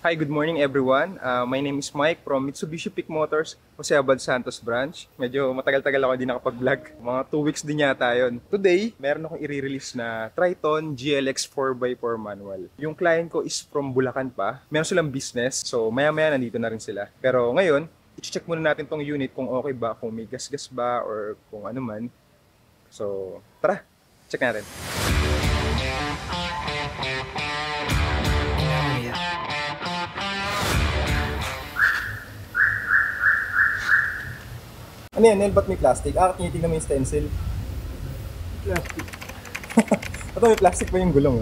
Hi, good morning everyone. My name is Mike from Mitsubishi Pick Motors, Jose Abad Santos branch. Medyo matagal-tagal ako hindi nakapag-vlog. Mga 2 weeks din yata yun. Today, meron akong i-release na Triton GLX 4x4 manual. Yung client ko is from Bulacan pa. Meron silang business, so maya-maya nandito na rin sila. Pero ngayon, i-check muna natin tong unit kung okay ba, kung may gas-gas ba, or kung ano man. So, tara, check natin. Ano yan, Nel? Ba't may plastic? Tinitignan mo yung stencil. Plastic. Ito may plastic pa yung gulong.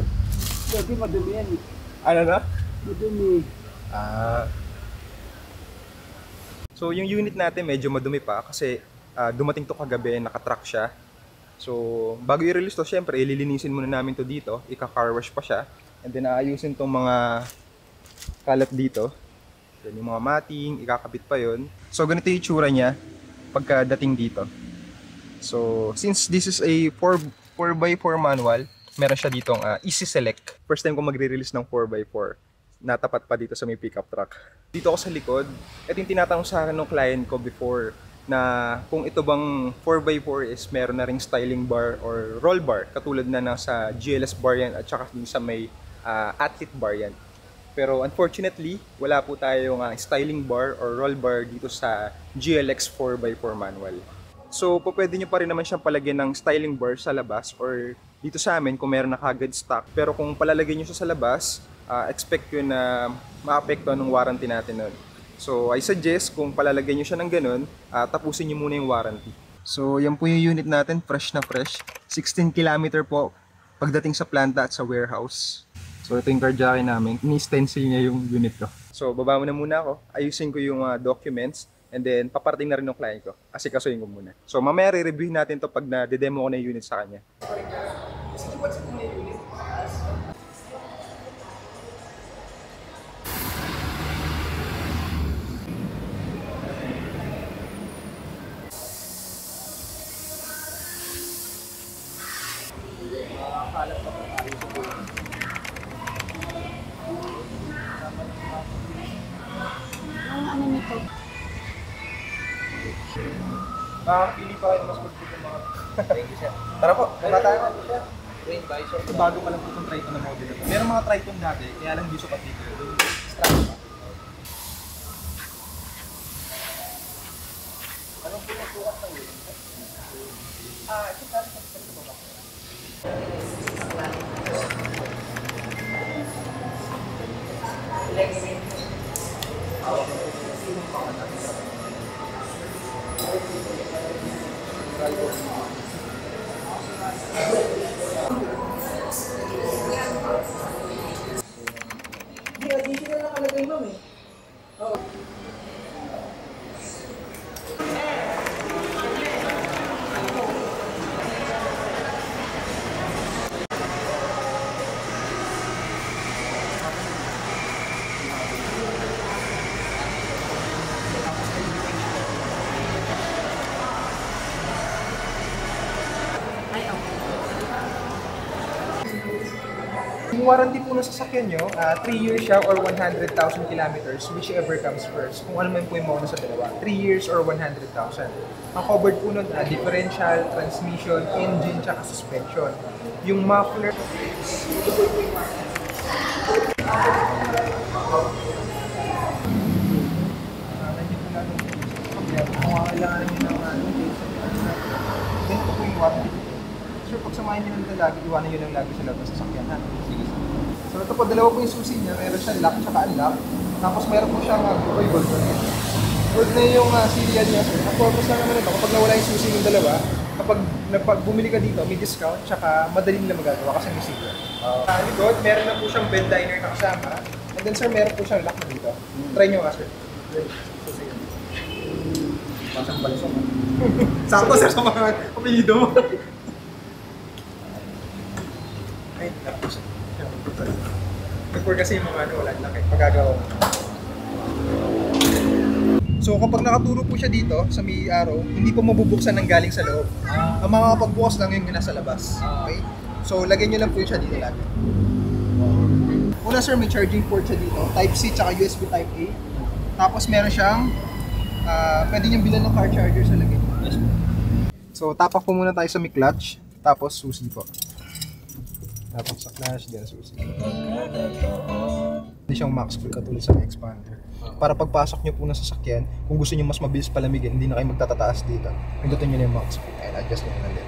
Kasi madumi yan. Ano na? Madumi. So yung unit natin medyo madumi pa kasi dumating to kagabi, nakatrack siya. So bago i-release to, syempre ililinisin muna namin to dito. Ika-car wash pa siya. And then aayusin tong mga kalat dito. Then yung mga matting, ikakabit pa yon. So ganito yung itsura niya pagkadating dito. So, since this is a 4x4 manual, meron siya ditong easy select. First time ko magre-release ng 4x4. Natapat pa dito sa may pickup truck. Dito ako sa likod. Ito yung tinatanong sa akin ng client ko before na kung ito bang 4x4 is meron na ring styling bar or roll bar. Katulad na nasa GLS variant at saka sa may athlete variant. Pero unfortunately, wala po tayong styling bar or roll bar dito sa GLX 4x4 manual. So, pwede nyo pa rin naman siyang palagyan ng styling bar sa labas or dito sa amin kung meron na kagad stock. Pero kung palalagyan nyo siya sa labas, expect yun na maapektuhan ng warranty natin nun. So, I suggest kung palalagyan nyo siya ng ganun, tapusin nyo muna yung warranty. So, yan po yung unit natin, fresh na fresh. 16 km po pagdating sa planta at sa warehouse. So ito yung car jockey namin, ini-stencil niya yung unit ko. So baba muna ako, ayusin ko yung documents, and then paparating na rin ng client ko. Asikasuhin ko muna. So mamaya re-review natin to pag na-demo ko na yung unit sa kanya. Ano nito? Pili pa kayo mas magpapit ng mga... Thank you, sir. Tara po, tara tayo. Ito bago pa lang po itong Triton na model ito. Meron mga Triton dati, kaya lang di sukat dito. Strap pa. Anong pinagsukat ng wheel? Ito sa baba. Hindi, additional na kalagay ma'am eh. Oo. Yung warranty po ng sasakyan nyo, 3 years siya or 100,000 kilometers, whichever comes first. Kung ano man po yung mauna sa dalawa, 3 years or 100,000. Ang covered po nun, differential, transmission, engine, tsaka suspension. Yung muffler, ito po yung muffler. Kung kailangan nyo ng ganito po yung warranty. Sure, pag samahin nyo lang lagi, iwanan nyo lang lagi sa loob ng sasakyan. Sige. So ito po, dalawa po yung susi niya. Meron siyang lock at unlock. Tapos meron po siyang gold na yun. Gold na yung serial niya. Ang purpose lang naman ito, kapag nawala yung susi ng dalawa, kapag bumili ka dito, may discount, tsaka madali nila magagawa kasi may secret. Likod, meron na po siyang bed liner na kasama. And then sir, meron po siyang lock na dito. Try nyo nga sir. Masang balisok. Sakto sir sa mga apelido mo. Ay, tapos. Before kasi yung mga wala laki. Magagawa mo. So kapag nakaturo po siya dito sa may arrow, hindi po mabubuksan ng galing sa loob. Ang mga pagbukas lang yung nasa labas. Okay? So lagyan nyo lang po siya dito lagi. Una sir, may charging port siya dito. Type-C tsaka USB Type-A. Tapos meron siyang, pwede niyong bilan ng car charger sa lagay. So, tapak po muna tayo sa may clutch. Tapos susi po. Tapak sa clutch, then susi. Hindi siyang max full katulad sa expander. Para pagpasok niyo po ng sasakyan, kung gusto niyo mas mabilis palamigin, hindi na kayo magtatataas dito. Pindutin niyo na yung max full. Ayan, adjust niyo na lang din.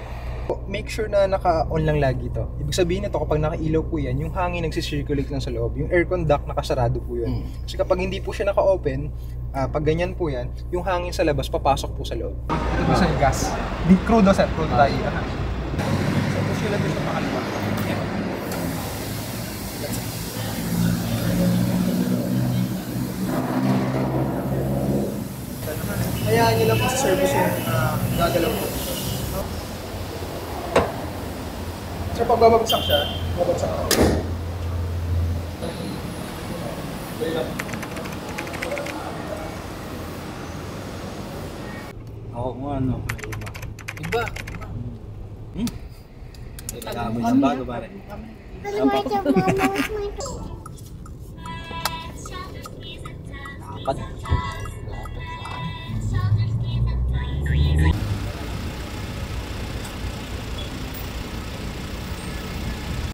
Make sure na naka-on lang lagi to. Ibig sabihin nito, kapag naka-ilaw po yan, yung hangin nagsisirculate lang sa loob. Yung aircon duct nakasarado po yun. Kasi kapag hindi po siya naka-open, pag ganyan po yan, yung hangin sa labas papasok po sa loob. Ito po sa gas. Di crudo sir, crudo tayo. So push nyo lang doon sa pakaliwa. Hayaan nyo lang po sa service yung gagalaw po. Sir, pag babagsak siya, babagsak ako. Ako kung ano. Iba. Kailangan mo yung bago ba rin? Kasi may job mo.